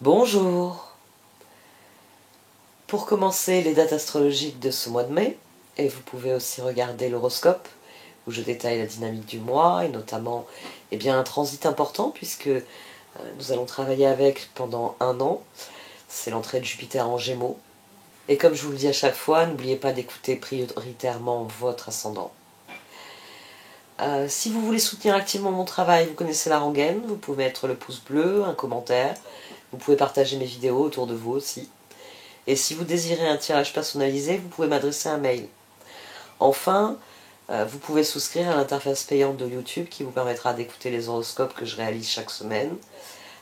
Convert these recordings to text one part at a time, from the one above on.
Bonjour. Pour commencer les dates astrologiques de ce mois de mai, et vous pouvez aussi regarder l'horoscope où je détaille la dynamique du mois et notamment un transit important puisque nous allons travailler avec pendant un an. C'est l'entrée de Jupiter en Gémeaux. Et comme je vous le dis à chaque fois, n'oubliez pas d'écouter prioritairement votre ascendant. Si vous voulez soutenir activement mon travail, vous connaissez la rengaine, vous pouvez mettre le pouce bleu, un commentaire, vous pouvez partager mes vidéos autour de vous aussi. Et si vous désirez un tirage personnalisé, vous pouvez m'adresser un mail. Enfin, vous pouvez souscrire à l'interface payante de YouTube qui vous permettra d'écouter les horoscopes que je réalise chaque semaine.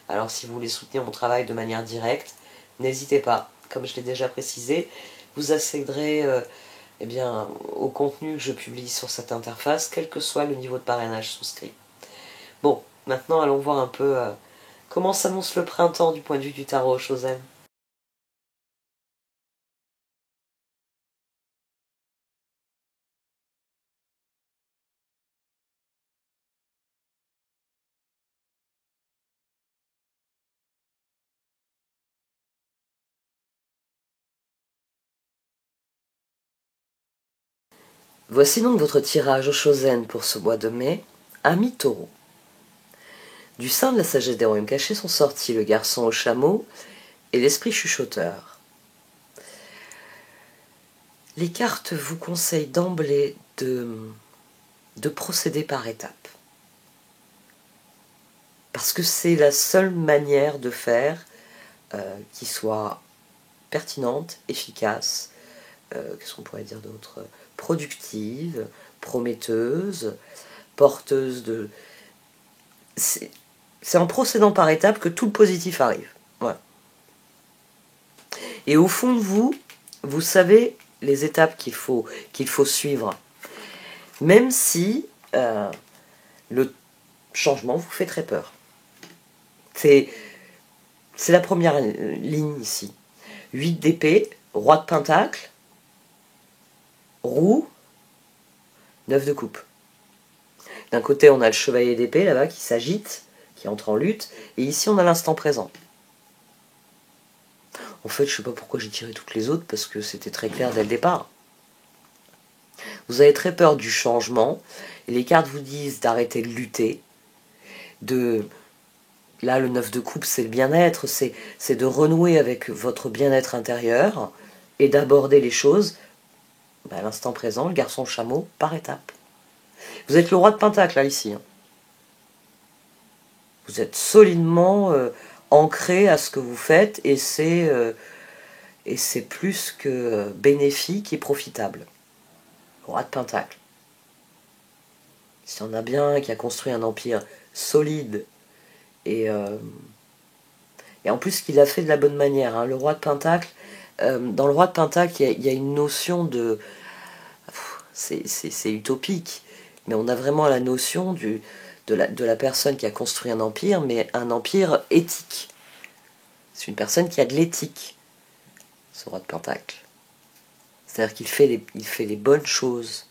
Alors si vous voulez soutenir mon travail de manière directe, n'hésitez pas. Comme je l'ai déjà précisé, vous accéderez au contenu que je publie sur cette interface, quel que soit le niveau de parrainage souscrit. Bon, maintenant allons voir un peu comment s'annonce le printemps du point de vue du tarot Chosen. Voici donc votre tirage au Chosen pour ce mois de mai, Amis Taureau. Du sein de la sagesse des royaumes cachés sont sortis le garçon au chameau et l'esprit chuchoteur. Les cartes vous conseillent d'emblée de procéder par étapes. Parce que c'est la seule manière de faire qui soit pertinente, efficace, qu'est-ce qu'on pourrait dire d'autre, productive, prometteuse, porteuse de... C'est en procédant par étapes que tout le positif arrive. Voilà. Et au fond de vous, vous savez les étapes qu'il faut suivre. Même si le changement vous fait très peur. C'est la première ligne ici. 8 d'épée, roi de pentacle, roue, 9 de coupe. D'un côté, on a le chevalier d'épée là-bas qui s'agite, qui entre en lutte, et ici on a l'instant présent. En fait, je ne sais pas pourquoi j'ai tiré toutes les autres, parce que c'était très clair dès le départ. Vous avez très peur du changement, et les cartes vous disent d'arrêter de lutter, Là, le 9 de coupe, c'est le bien-être, c'est de renouer avec votre bien-être intérieur, et d'aborder les choses, à l'instant présent, le garçon chameau, par étapes. Vous êtes le roi de pentacle, là, ici. Vous êtes solidement ancré à ce que vous faites, et c'est plus que bénéfique et profitable. Roi de pentacle. S'il y en a bien qui a construit un empire solide et en plus qu'il a fait de la bonne manière. Hein. Le roi de pentacle, dans le roi de pentacle, il y a une notion de... C'est utopique, mais on a vraiment la notion de la personne qui a construit un empire, mais un empire éthique. C'est une personne qui a de l'éthique, ce roi de pentacle. C'est-à-dire qu'il fait les bonnes choses.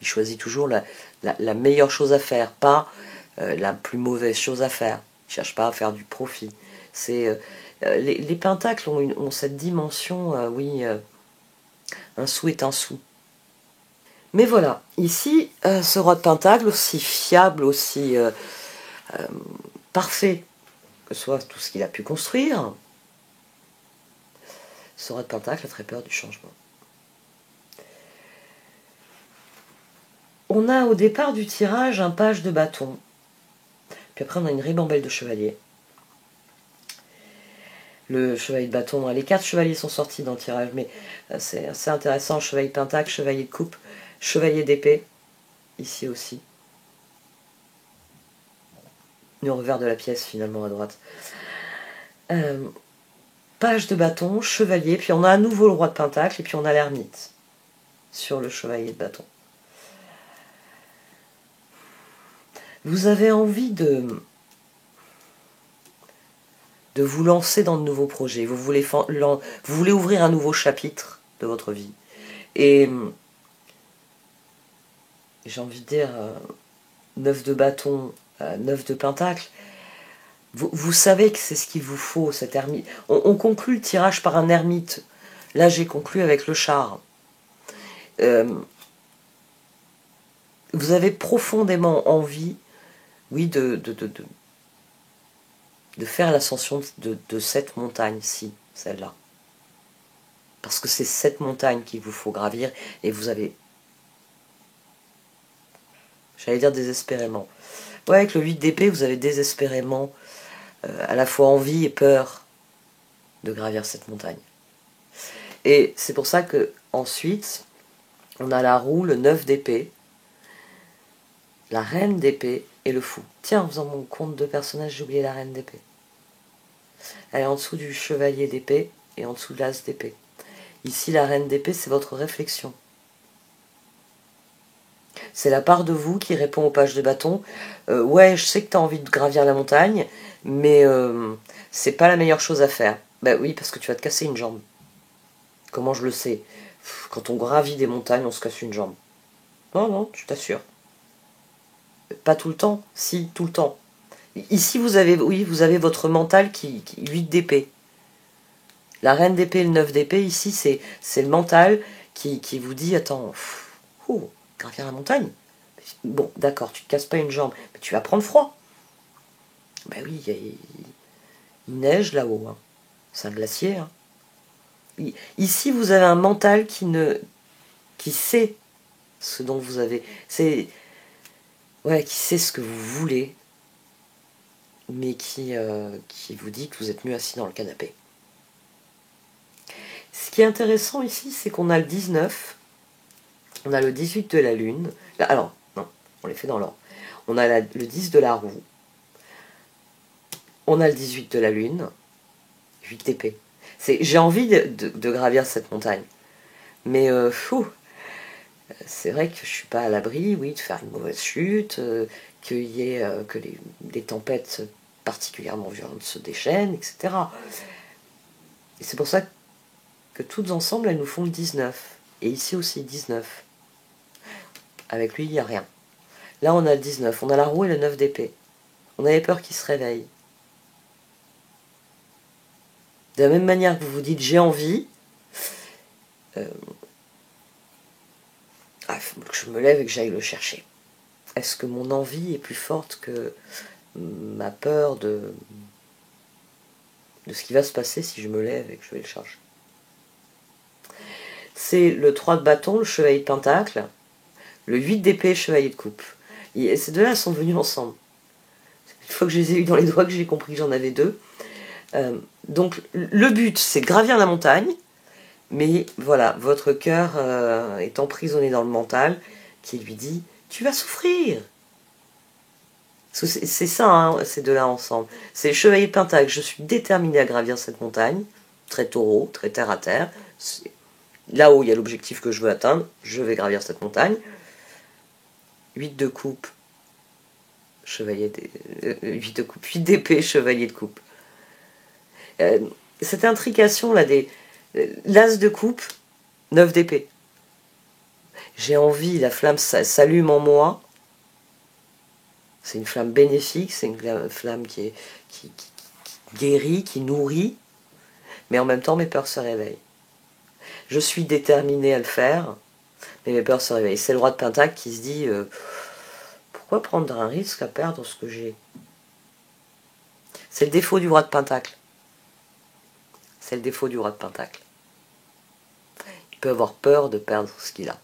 Il choisit toujours la meilleure chose à faire, pas la plus mauvaise chose à faire. Il ne cherche pas à faire du profit. Les pentacles ont cette dimension, un sou est un sou. Mais voilà, ici, ce roi de pentacle, aussi fiable, aussi parfait que soit tout ce qu'il a pu construire, ce roi de pentacle a très peur du changement. On a au départ du tirage un page de bâton, puis après on a une ribambelle de chevalier. Le chevalier de bâton, les 4 chevaliers sont sortis dans le tirage, mais c'est assez intéressant, chevalier de pentacle, chevalier de coupe, chevalier d'épée, ici aussi. Le revers de la pièce finalement à droite. Page de bâton, chevalier, puis on a à nouveau le roi de pentacle, et puis on a l'ermite sur le chevalier de bâton. Vous avez envie de vous lancer dans de nouveaux projets, vous voulez ouvrir un nouveau chapitre de votre vie. Et j'ai envie de dire, 9 de bâton, 9 de pentacle, Vous savez que c'est ce qu'il vous faut, cet ermite. On conclut le tirage par un ermite. Là, j'ai conclu avec le char. Vous avez profondément envie, oui, de faire l'ascension de cette montagne-ci, celle-là. Parce que c'est cette montagne qu'il vous faut gravir, et vous avez, j'allais dire désespérément. Ouais, avec le 8 d'épée, vous avez désespérément à la fois envie et peur de gravir cette montagne. Et c'est pour ça que ensuite, on a la roue, le 9 d'épée, la reine d'épée et le fou. Tiens, en faisant mon compte de personnages, j'ai oublié la reine d'épée. Elle est en dessous du chevalier d'épée et en dessous de l'as d'épée. Ici, la reine d'épée, c'est votre réflexion. C'est la part de vous qui répond aux pages de bâton. Ouais, je sais que tu as envie de gravir la montagne, mais c'est pas la meilleure chose à faire. Bah oui, parce que tu vas te casser une jambe. Comment je le sais? Quand on gravit des montagnes, on se casse une jambe. Non, non, je t'assure. Pas tout le temps, si, tout le temps. Ici, vous avez votre mental qui 8 d'épée. La reine d'épée et le 9 d'épée, ici, c'est le mental qui vous dit, attends, gravir la montagne. Bon, d'accord, tu te casses pas une jambe, mais tu vas prendre froid. Ben oui, il neige là-haut. Hein. C'est un glacier. Hein. Ici, vous avez un mental qui sait ce dont vous avez... qui sait ce que vous voulez, mais qui vous dit que vous êtes mieux assis dans le canapé. Ce qui est intéressant ici, c'est qu'on a le 19, on a le 18 de la lune. Alors, non, on les fait dans l'ordre. On a le 10 de la roue, on a le 18 de la lune, 8 d'épée. J'ai envie de gravir cette montagne. Mais, c'est vrai que je suis pas à l'abri, oui, de faire une mauvaise chute, qu'il y ait que des tempêtes particulièrement violentes se déchaînent, etc. Et c'est pour ça que toutes ensemble, elles nous font le 19. Et ici aussi, 19. Avec lui, il n'y a rien. Là, on a le 19. On a la roue et le 9 d'épée. On avait peur qu'il se réveille. De la même manière que vous vous dites, j'ai envie, il faut que je me lève et que j'aille le chercher. Est-ce que mon envie est plus forte que ma peur de ce qui va se passer si je me lève et que je vais le chercher? C'est le 3 de bâton, le chevalier de pentacle, le 8 d'épée, chevalier de coupe. Et ces deux-là sont venus ensemble. Une fois que je les ai eus dans les doigts, que j'ai compris que j'en avais deux. Donc le but, c'est de gravir la montagne, mais voilà, votre cœur est emprisonné dans le mental qui lui dit « Tu vas souffrir !» C'est ça, hein, ces deux-là ensemble. C'est le chevalier de pentacle, je suis déterminé à gravir cette montagne, très taureau, très terre à terre. Là-haut, il y a l'objectif que je veux atteindre, je vais gravir cette montagne. 8 de coupe, chevalier 8 de coupe, 8 d'épée, chevalier de coupe. Cette intrication là l'as de coupe, 9 d'épée. J'ai envie, la flamme s'allume en moi. C'est une flamme bénéfique, c'est une flamme qui guérit, qui nourrit, mais en même temps mes peurs se réveillent. Je suis déterminé à le faire, mais mes peurs se réveillent. C'est le roi de pentacle qui se dit pourquoi prendre un risque à perdre ce que j'ai? C'est le défaut du roi de pentacle. C'est le défaut du roi de pentacle. Il peut avoir peur de perdre ce qu'il a.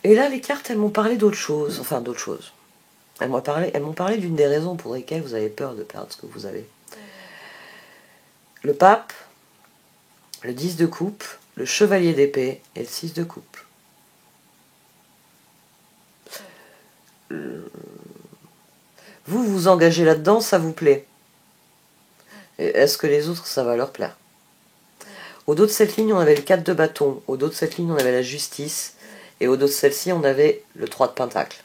Et là, les cartes, elles m'ont parlé d'autre chose. Enfin, d'autre chose. Elles m'ont parlé d'une des raisons pour lesquelles vous avez peur de perdre ce que vous avez. Le pape, le 10 de coupe, le chevalier d'épée et le 6 de coupe. Vous vous engagez là-dedans, ça vous plaît. Est-ce que les autres, ça va leur plaire? Au dos de cette ligne, on avait le 4 de bâton. Au dos de cette ligne, on avait la justice. Et au dos de celle-ci, on avait le 3 de pentacle.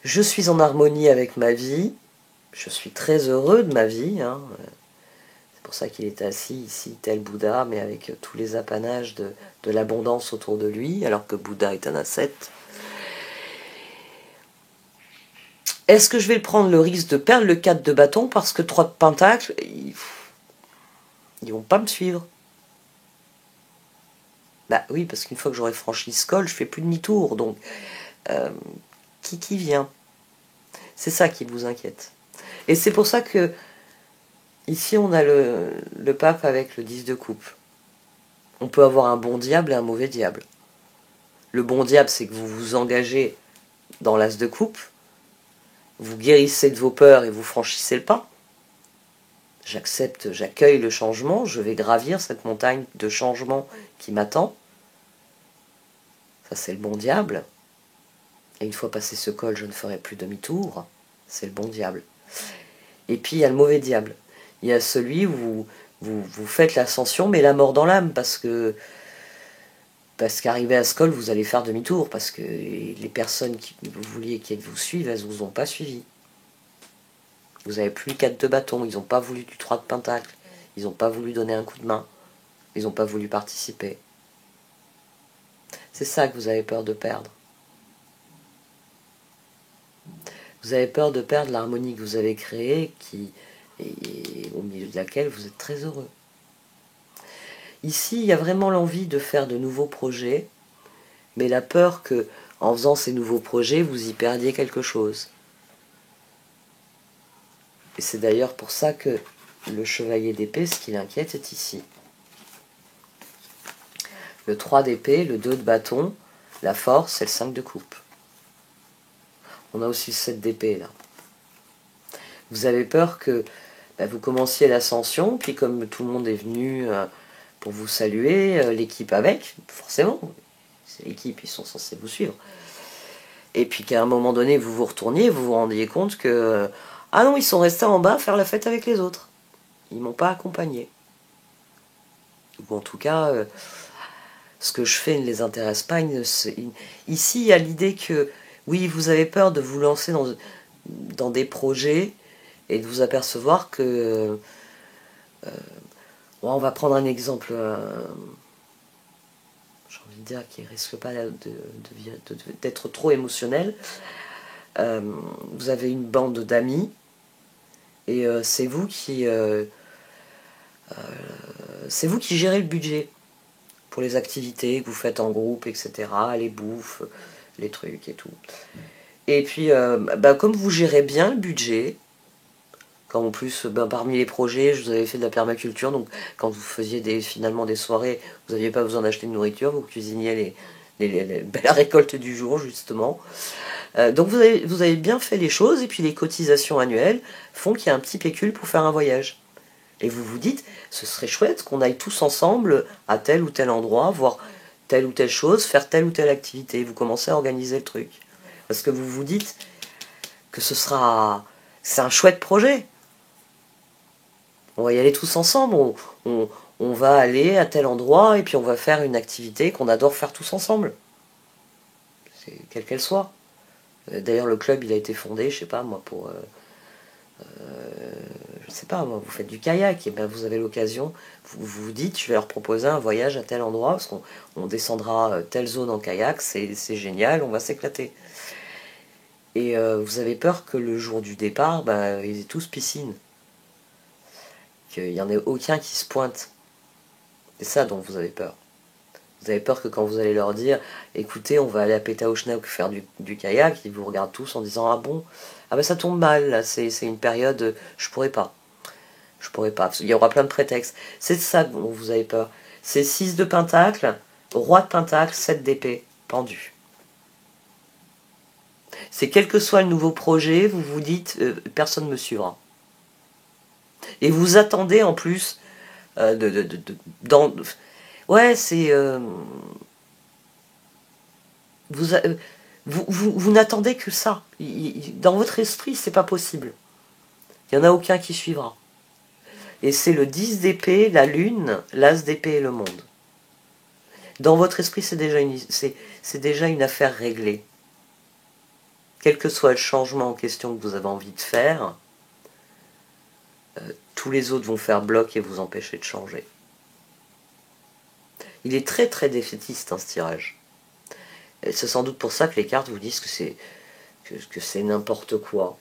Je suis en harmonie avec ma vie. Je suis très heureux de ma vie. Hein. C'est pour ça qu'il est assis ici, tel Bouddha, mais avec tous les apanages de l'abondance autour de lui, alors que Bouddha est un ascète. Est-ce que je vais prendre le risque de perdre le 4 de bâton parce que 3 de pentacle, ils vont pas me suivre? Bah oui, parce qu'une fois que j'aurai franchi ce col, je fais plus demi-tour, donc qui vient? C'est ça qui vous inquiète. Et c'est pour ça que ici on a le pape avec le 10 de coupe. On peut avoir un bon diable et un mauvais diable. Le bon diable, c'est que vous vous engagez dans l'as de coupe, vous guérissez de vos peurs et vous franchissez le pas. J'accepte, j'accueille le changement, je vais gravir cette montagne de changement qui m'attend. Ça, c'est le bon diable. Et une fois passé ce col, je ne ferai plus demi-tour. C'est le bon diable. Et puis, il y a le mauvais diable. Il y a celui où vous faites l'ascension, mais la mort dans l'âme, parce qu'arrivé à ce col, vous allez faire demi-tour, parce que les personnes que vous vouliez qu'elles vous suivent, elles ne vous ont pas suivi. Vous n'avez plus le 4 de bâton, ils n'ont pas voulu du 3 de pentacle, ils n'ont pas voulu donner un coup de main, ils n'ont pas voulu participer. C'est ça que vous avez peur de perdre. Vous avez peur de perdre l'harmonie que vous avez créée, et au milieu de laquelle vous êtes très heureux. Ici, il y a vraiment l'envie de faire de nouveaux projets, mais la peur que, en faisant ces nouveaux projets, vous y perdiez quelque chose. Et c'est d'ailleurs pour ça que le chevalier d'épée, ce qui l'inquiète, est ici. Le 3 d'épée, le 2 de bâton, la force et le 5 de coupe. On a aussi le 7 d'épée, là. Vous avez peur que vous commenciez l'ascension, puis comme tout le monde est venu pour vous saluer, l'équipe avec, forcément, c'est l'équipe, ils sont censés vous suivre. Et puis qu'à un moment donné, vous vous retourniez, vous vous rendiez compte que ah non, ils sont restés en bas à faire la fête avec les autres. Ils m'ont pas accompagné. Ou en tout cas, ce que je fais ne les intéresse pas. Ici, il y a l'idée que, oui, vous avez peur de vous lancer dans des projets et de vous apercevoir que... on va prendre un exemple, j'ai envie de dire, qui risque pas d'être trop émotionnel. Vous avez une bande d'amis, et c'est vous qui gérez le budget pour les activités que vous faites en groupe, etc., les bouffes, les trucs et tout. Et puis, comme vous gérez bien le budget, quand en plus, parmi les projets, je vous avais fait de la permaculture, donc quand vous faisiez finalement des soirées, vous n'aviez pas besoin d'acheter de nourriture, vous cuisiniez la récolte du jour, justement. Donc vous avez bien fait les choses, et puis les cotisations annuelles font qu'il y a un petit pécule pour faire un voyage. Et vous vous dites, ce serait chouette qu'on aille tous ensemble à tel ou tel endroit, voir telle ou telle chose, faire telle ou telle activité. Vous commencez à organiser le truc. Parce que vous vous dites que c'est un chouette projet. On va y aller tous ensemble, on va aller à tel endroit, et puis on va faire une activité qu'on adore faire tous ensemble. Quelle qu'elle soit. D'ailleurs, le club, il a été fondé, je sais pas moi, pour... je sais pas moi, vous faites du kayak, et bien vous avez l'occasion, vous vous dites, je vais leur proposer un voyage à tel endroit, parce qu'on descendra telle zone en kayak, c'est génial, on va s'éclater. Et vous avez peur que le jour du départ, ils aient tous piscine. Qu'il n'y en ait aucun qui se pointe. C'est ça dont vous avez peur. Vous avez peur que quand vous allez leur dire, écoutez, on va aller à Pétaouchnaouk faire du kayak, ils vous regardent tous en disant, ah bon, ah ça tombe mal, là, c'est une période, je pourrais pas. Je pourrais pas. Il y aura plein de prétextes. C'est ça dont vous avez peur. C'est 6 de pentacle, roi de pentacle, 7 d'épée, pendu. C'est quel que soit le nouveau projet, vous vous dites, personne ne me suivra. Et vous attendez en plus ouais, c'est... vous n'attendez que ça. Dans votre esprit, c'est pas possible. Il n'y en a aucun qui suivra. Et c'est le 10 d'épée, la lune, l'as d'épée et le monde. Dans votre esprit, c'est déjà une affaire réglée. Quel que soit le changement en question que vous avez envie de faire, tous les autres vont faire bloc et vous empêcher de changer. Il est très très défaitiste, hein, ce tirage. C'est sans doute pour ça que les cartes vous disent que c'est n'importe quoi.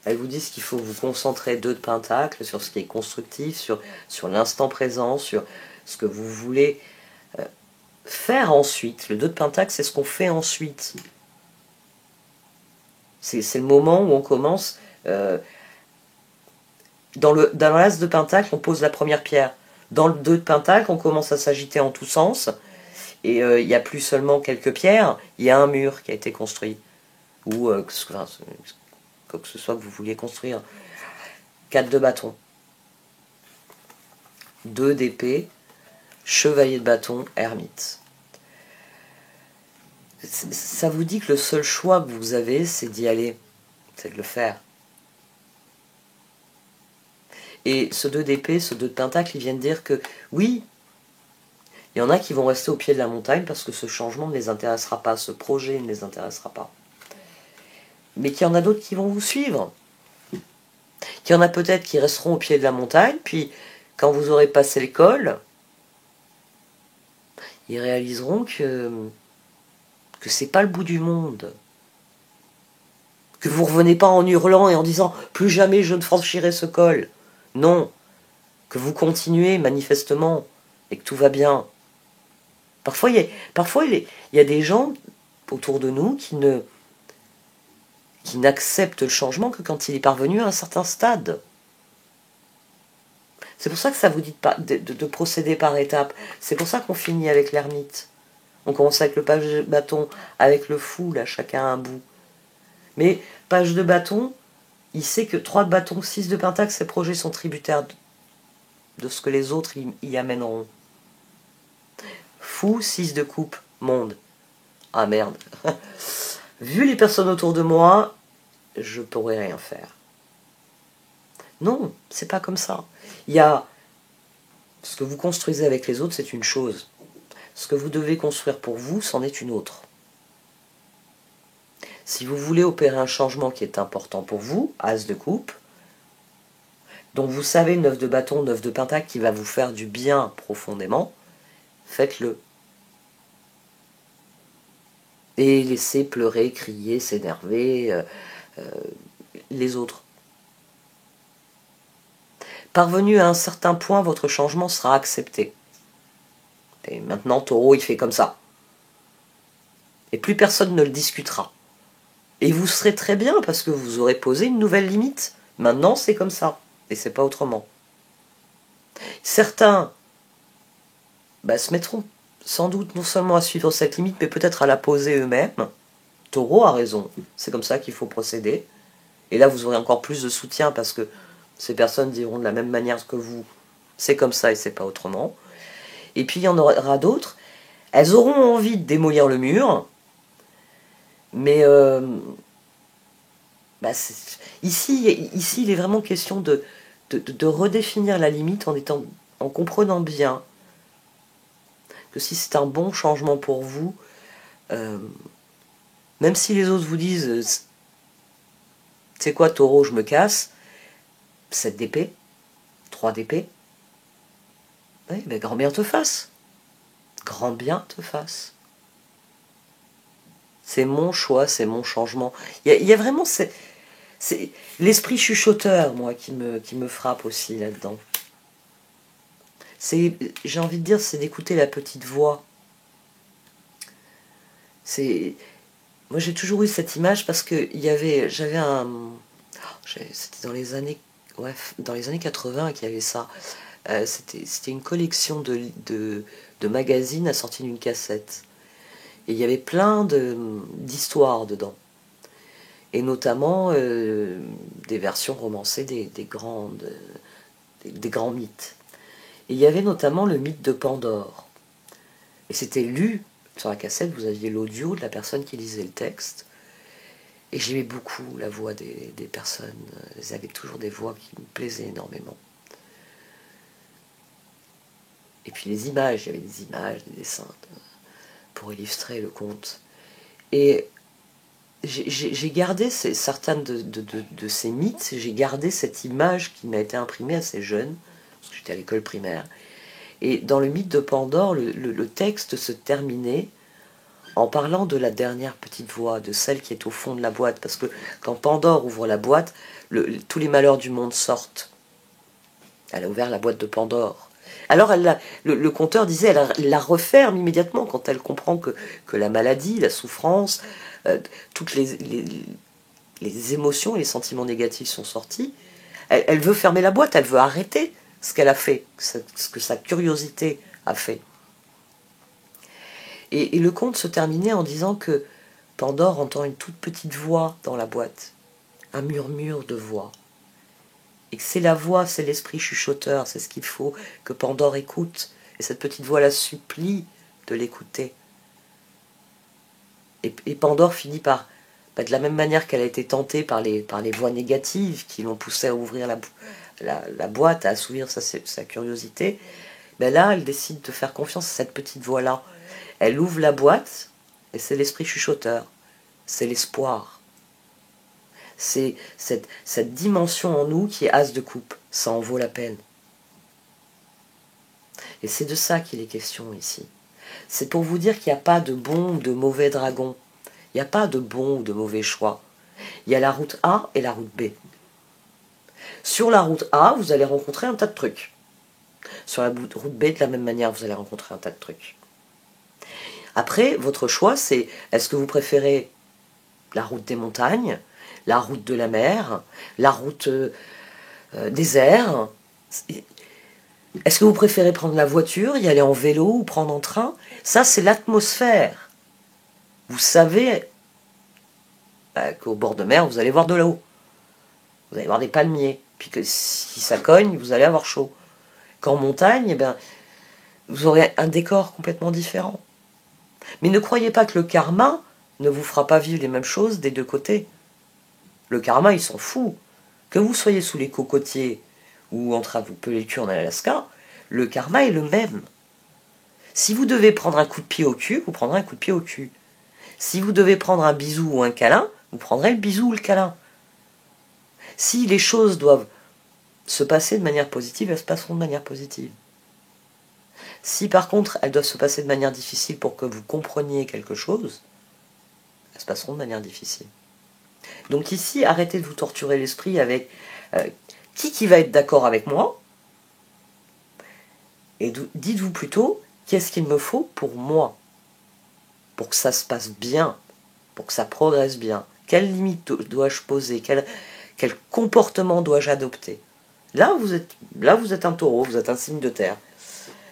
Elles vous disent qu'il faut vous concentrer 2 de pentacle sur ce qui est constructif, sur l'instant présent, sur ce que vous voulez faire ensuite. Le 2 de pentacle, c'est ce qu'on fait ensuite. C'est le moment où on commence. Dans l'as de pentacle, on pose la première pierre. Dans le 2 de pentacle, on commence à s'agiter en tous sens. Et il n'y a plus seulement quelques pierres, il y a un mur qui a été construit. Ou quoi que ce soit que vous vouliez construire. 4 de bâton. 2 d'épée. Chevalier de bâton, ermite. Ça vous dit que le seul choix que vous avez, c'est d'y aller. C'est de le faire. Et ce 2 d'épée, ce 2 de pentacle, ils viennent dire que oui, il y en a qui vont rester au pied de la montagne parce que ce changement ne les intéressera pas, ce projet ne les intéressera pas. Mais qu'il y en a d'autres qui vont vous suivre. Qu'il y en a peut-être qui resteront au pied de la montagne, puis quand vous aurez passé le col, ils réaliseront que c'est pas le bout du monde. Que vous revenez pas en hurlant et en disant « Plus jamais je ne franchirai ce col ». Non. Que vous continuez manifestement et que tout va bien. Parfois, il y a des gens autour de nous qui n'acceptent le changement que quand il est parvenu à un certain stade. C'est pour ça que ça vous dit de procéder par étapes. C'est pour ça qu'on finit avec l'ermite. On commence avec le page de bâton, avec le fou, là, chacun un bout. Mais page de bâton, il sait que 3 de bâton, 6 de pentacle, ses projets sont tributaires de ce que les autres y amèneront. Fou, 6 de coupe, monde. Ah merde. Vu les personnes autour de moi, je pourrais rien faire. Non, c'est pas comme ça. Il y a ce que vous construisez avec les autres, c'est une chose. Ce que vous devez construire pour vous, c'en est une autre. Si vous voulez opérer un changement qui est important pour vous, as de coupe, donc vous savez 9 de bâton, 9 de pentacle qui va vous faire du bien profondément, faites-le. Et laissez pleurer, crier, s'énerver les autres. Parvenu à un certain point, votre changement sera accepté. Et maintenant, Taureau, il fait comme ça. Et plus personne ne le discutera. Et vous serez très bien parce que vous aurez posé une nouvelle limite. Maintenant, c'est comme ça. Et c'est pas autrement. Certains se mettront sans doute non seulement à suivre cette limite, mais peut-être à la poser eux-mêmes. Taureau a raison. C'est comme ça qu'il faut procéder. Et là, vous aurez encore plus de soutien parce que ces personnes diront de la même manière que vous. C'est comme ça et c'est pas autrement. Et puis il y en aura d'autres. Elles auront envie de démolir le mur. Mais ici, il est vraiment question de redéfinir la limite en comprenant bien que si c'est un bon changement pour vous, même si les autres vous disent c'est quoi Taureau, je me casse, 7 d'épée, 3 d'épée, oui, mais grand bien te fasse. Grand bien te fasse. C'est mon choix, c'est mon changement. Il y a vraiment c'est l'esprit chuchoteur, moi, qui me frappe aussi là-dedans. J'ai envie de dire, c'est d'écouter la petite voix. Moi, j'ai toujours eu cette image parce que c'était dans les années 80 qu'il y avait ça. C'était une collection de magazines assortis d'une cassette. Et il y avait plein d'histoires dedans. Et notamment des versions romancées des grands mythes. Et il y avait notamment le mythe de Pandore. Et c'était lu sur la cassette, vous aviez l'audio de la personne qui lisait le texte. Et j'aimais beaucoup la voix des personnes. Elles avaient toujours des voix qui me plaisaient énormément. Et puis les images, il y avait des images, des dessins pour illustrer le conte. Et j'ai gardé certains de ces mythes, j'ai gardé cette image qui m'a été imprimée assez jeune, parce que j'étais à l'école primaire. Et dans le mythe de Pandore, le texte se terminait en parlant de la dernière petite voix, de celle qui est au fond de la boîte. Parce que quand Pandore ouvre la boîte, tous les malheurs du monde sortent. Elle a ouvert la boîte de Pandore. Alors le conteur disait, elle la referme immédiatement quand elle comprend que la maladie, la souffrance, toutes les émotions et les sentiments négatifs sont sortis. Elle veut fermer la boîte, elle veut arrêter ce qu'elle a fait, ce que sa curiosité a fait. Et le conte se terminait en disant que Pandore entend une toute petite voix dans la boîte, un murmure de voix. Et que c'est la voix, c'est l'esprit chuchoteur, c'est ce qu'il faut que Pandore écoute. Et cette petite voix la supplie de l'écouter. Et Pandore finit par, de la même manière qu'elle a été tentée par les voix négatives qui l'ont poussée à ouvrir la boîte, à assouvir sa curiosité, là, elle décide de faire confiance à cette petite voix-là. Elle ouvre la boîte, et c'est l'esprit chuchoteur, c'est l'espoir. C'est cette dimension en nous qui est as de coupe, ça en vaut la peine. Et c'est de ça qu'il est question ici. C'est pour vous dire qu'il n'y a pas de bon ou de mauvais dragon. Il n'y a pas de bon ou de mauvais choix. Il y a la route A et la route B. Sur la route A, vous allez rencontrer un tas de trucs. Sur la route B, de la même manière, vous allez rencontrer un tas de trucs. Après, votre choix, c'est est-ce que vous préférez la route des montagnes, la route de la mer, la route des airs? Est-ce que vous préférez prendre la voiture, y aller en vélo ou prendre en train? Ça, c'est l'atmosphère. Vous savez qu'au bord de mer, vous allez voir de l'eau. Vous allez voir des palmiers. Puis que si ça cogne, vous allez avoir chaud. Qu'en montagne, vous aurez un décor complètement différent. Mais ne croyez pas que le karma ne vous fera pas vivre les mêmes choses des deux côtés. Le karma, il s'en fout. Que vous soyez sous les cocotiers ou en train de vous peler le cul en Alaska, le karma est le même. Si vous devez prendre un coup de pied au cul, vous prendrez un coup de pied au cul. Si vous devez prendre un bisou ou un câlin, vous prendrez le bisou ou le câlin. Si les choses doivent se passer de manière positive, elles se passeront de manière positive. Si par contre elles doivent se passer de manière difficile pour que vous compreniez quelque chose, elles se passeront de manière difficile. Donc ici, arrêtez de vous torturer l'esprit avec qui va être d'accord avec moi, et dites-vous plutôt qu'est-ce qu'il me faut pour moi, pour que ça se passe bien, pour que ça progresse bien. Quelles limites dois-je poser, quel comportement dois-je adopter? Là, vous êtes un taureau, vous êtes un signe de terre.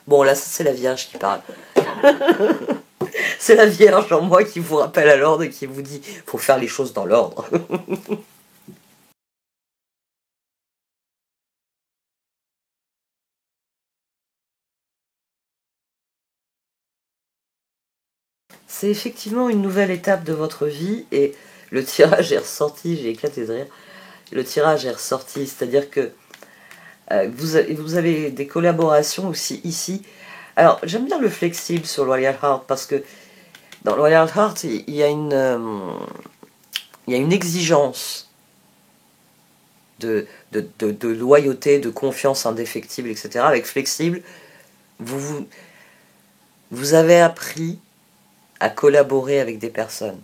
Bon, là, c'est la Vierge qui parle. C'est la Vierge en moi qui vous rappelle à l'ordre et qui vous dit « faut faire les choses dans l'ordre ». C'est effectivement une nouvelle étape de votre vie et le tirage est ressorti, j'ai éclaté de rire. Le tirage est ressorti, c'est-à-dire que vous avez des collaborations aussi ici. Alors, j'aime bien le flexible sur Loyal Heart parce que dans Loyal Heart, il y a une exigence de loyauté, de confiance indéfectible, etc. Avec flexible, vous avez appris à collaborer avec des personnes.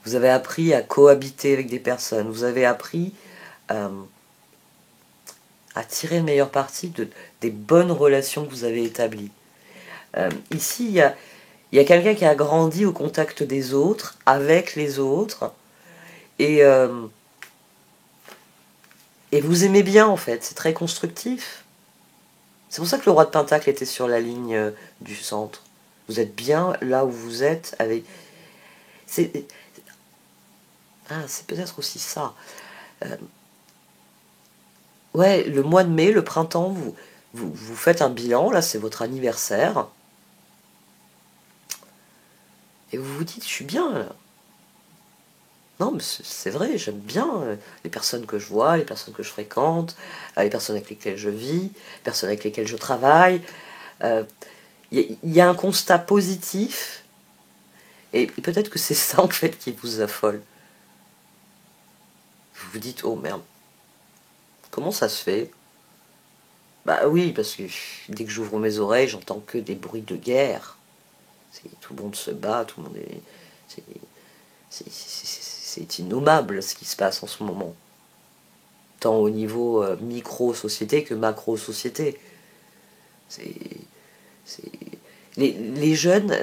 Vous avez appris à cohabiter avec des personnes. Vous avez appris à tirer le meilleur parti des bonnes relations que vous avez établies. Ici, il y a quelqu'un qui a grandi au contact des autres, avec les autres, et vous aimez bien en fait, c'est très constructif. C'est pour ça que le roi de Pentacle était sur la ligne du centre. Vous êtes bien là où vous êtes avec... c'est peut-être aussi ça. Ouais, le mois de mai, le printemps, vous faites un bilan, là c'est votre anniversaire. Et vous vous dites, je suis bien là. Non, mais c'est vrai, j'aime bien les personnes que je vois, les personnes que je fréquente, les personnes avec lesquelles je vis, les personnes avec lesquelles je travaille. Il y a un constat positif Et peut-être que c'est ça en fait qui vous affole. Vous vous dites, oh merde, comment ça se fait? Bah oui, parce que dès que j'ouvre mes oreilles, j'entends que des bruits de guerre. Tout le monde se bat, tout le monde est... C'est innommable ce qui se passe en ce moment. Tant au niveau micro-société que macro-société. C'est... Les jeunes,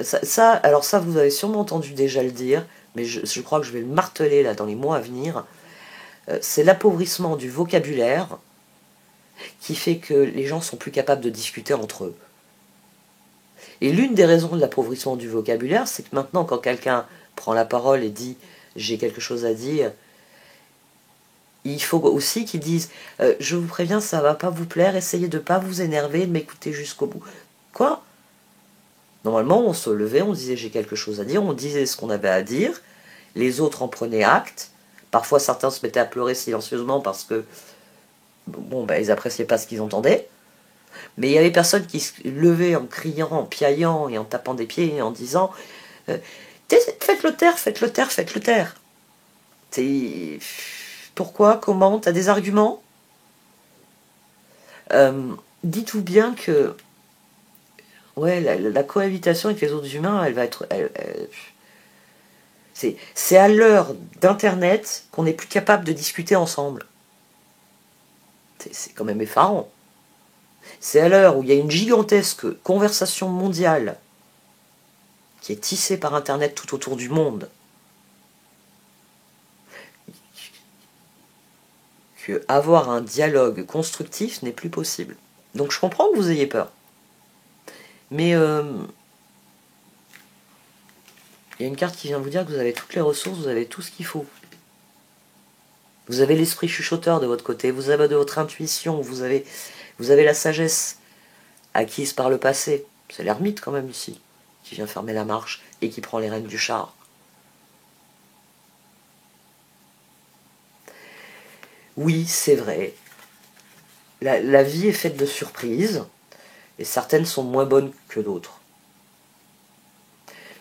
alors ça vous avez sûrement entendu déjà le dire, mais je crois que je vais le marteler là dans les mois à venir, c'est l'appauvrissement du vocabulaire qui fait que les gens sont plus capables de discuter entre eux. Et l'une des raisons de l'appauvrissement du vocabulaire, c'est que maintenant quand quelqu'un prend la parole et dit « j'ai quelque chose à dire », il faut aussi qu'ils disent je vous préviens, ça va pas vous plaire, essayez de pas vous énerver, de m'écouter jusqu'au bout. » Quoi? Normalement, on se levait, on disait j'ai quelque chose à dire, on disait ce qu'on avait à dire, les autres en prenaient acte, parfois certains se mettaient à pleurer silencieusement parce que bon, ben, ils appréciaient pas ce qu'ils entendaient, mais il y avait personne qui se levait en criant, en piaillant et en tapant des pieds et en disant faites-le taire, faites-le taire, faites-le taire. Pourquoi? Comment? T'as des arguments? Dites-vous bien que ouais, la cohabitation avec les autres humains, elle va être... c'est à l'heure d'Internet qu'on n'est plus capable de discuter ensemble. C'est quand même effarant. C'est à l'heure où il y a une gigantesque conversation mondiale qui est tissée par Internet tout autour du monde, que avoir un dialogue constructif n'est plus possible. Donc je comprends que vous ayez peur. Mais il y a une carte qui vient vous dire que vous avez toutes les ressources, vous avez tout ce qu'il faut. Vous avez l'esprit chuchoteur de votre côté, vous avez de votre intuition, vous avez la sagesse acquise par le passé. C'est l'ermite quand même ici, qui vient fermer la marche et qui prend les rênes du char. Oui, c'est vrai. La vie est faite de surprises, et certaines sont moins bonnes que d'autres.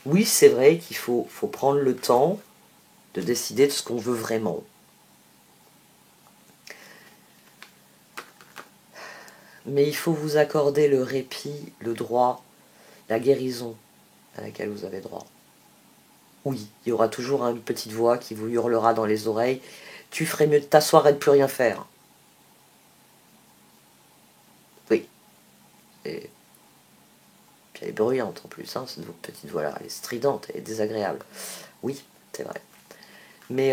Oui, c'est vrai qu'il faut prendre le temps de décider de ce qu'on veut vraiment. Mais il faut vous accorder le répit, le droit, la guérison à laquelle vous avez droit. Oui, il y aura toujours une petite voix qui vous hurlera dans les oreilles « Tu ferais mieux de t'asseoir et de plus rien faire. » Oui. Et puis elle est bruyante en plus, hein, cette petite voix-là. Elle est stridente, elle est désagréable. Oui, c'est vrai. Mais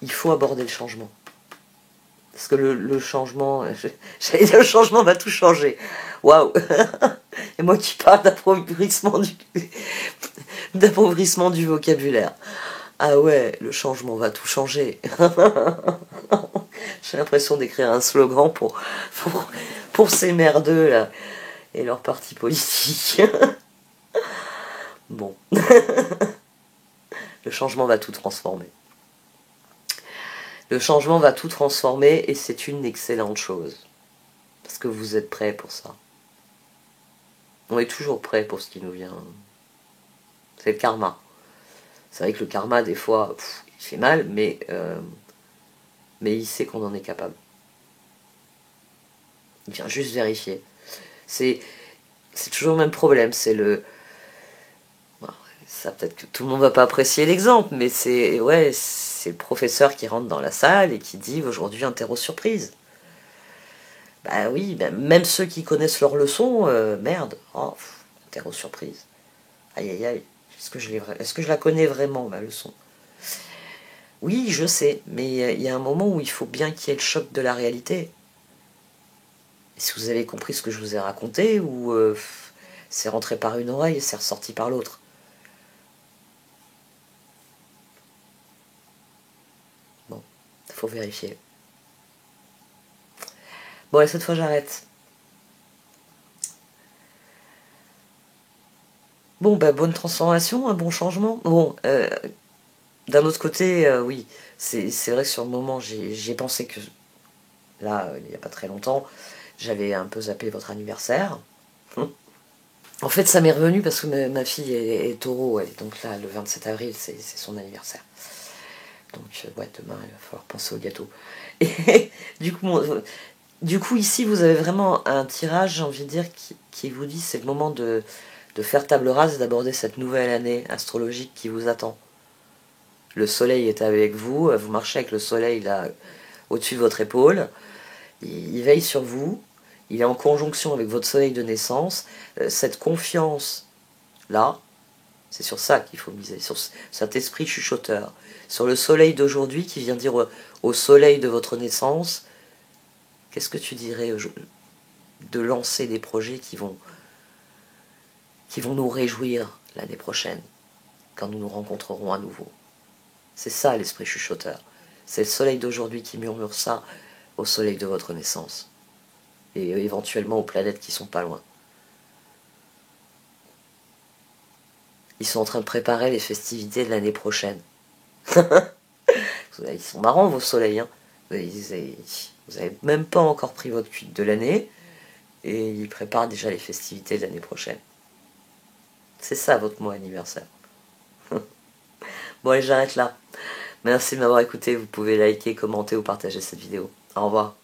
il faut aborder le changement. Parce que le changement, j'allais dire le changement va tout changer. Waouh. Et moi qui parle d'appauvrissement du vocabulaire. Ah ouais, le changement va tout changer. J'ai l'impression d'écrire un slogan pour ces merdeux là et leur parti politique. Bon. Le changement va tout transformer. Le changement va tout transformer et c'est une excellente chose. Parce que vous êtes prêts pour ça. On est toujours prêts pour ce qui nous vient. C'est le karma. C'est vrai que le karma, des fois, il fait mal, mais il sait qu'on en est capable. Il vient juste vérifier. C'est toujours le même problème. C'est le... Ça, peut-être que tout le monde va pas apprécier l'exemple, mais c'est le professeur qui rentre dans la salle et qui dit aujourd'hui interro surprise. Bah oui, même ceux qui connaissent leur leçon, merde, interro surprise. Aïe aïe aïe, est-ce que je la connais vraiment ma leçon? Oui, je sais, mais il y a un moment où il faut bien qu'il y ait le choc de la réalité. Et si vous avez compris ce que je vous ai raconté, ou c'est rentré par une oreille et c'est ressorti par l'autre. Bon, il faut vérifier. Bon, allez, cette fois j'arrête. Bon, bonne transformation, un bon changement. Bon, d'un autre côté, oui, c'est vrai que sur le moment, j'ai pensé que, là, il n'y a pas très longtemps, j'avais un peu zappé votre anniversaire. En fait, ça m'est revenu parce que ma fille est taureau, donc là, le 27 avril, c'est son anniversaire. Donc, ouais, demain, il va falloir penser au gâteau. Et du coup, ici, vous avez vraiment un tirage, j'ai envie de dire, qui vous dit c'est le moment de faire table rase et d'aborder cette nouvelle année astrologique qui vous attend. Le soleil est avec vous, vous marchez avec le soleil là au-dessus de votre épaule, il veille sur vous, il est en conjonction avec votre soleil de naissance. Cette confiance là, c'est sur ça qu'il faut miser, sur cet esprit chuchoteur, sur le soleil d'aujourd'hui qui vient dire au soleil de votre naissance, qu'est-ce que tu dirais de lancer des projets qui vont nous réjouir l'année prochaine, quand nous nous rencontrerons à nouveau. C'est ça l'esprit chuchoteur. C'est le soleil d'aujourd'hui qui murmure ça au soleil de votre naissance. Et éventuellement aux planètes qui sont pas loin. Ils sont en train de préparer les festivités de l'année prochaine. Ils sont marrants vos soleils, hein. Vous avez même pas encore pris votre cuite de l'année et ils préparent déjà les festivités de l'année prochaine. C'est ça votre mot anniversaire. Bon allez, j'arrête là. Merci de m'avoir écouté, vous pouvez liker, commenter ou partager cette vidéo. Au revoir.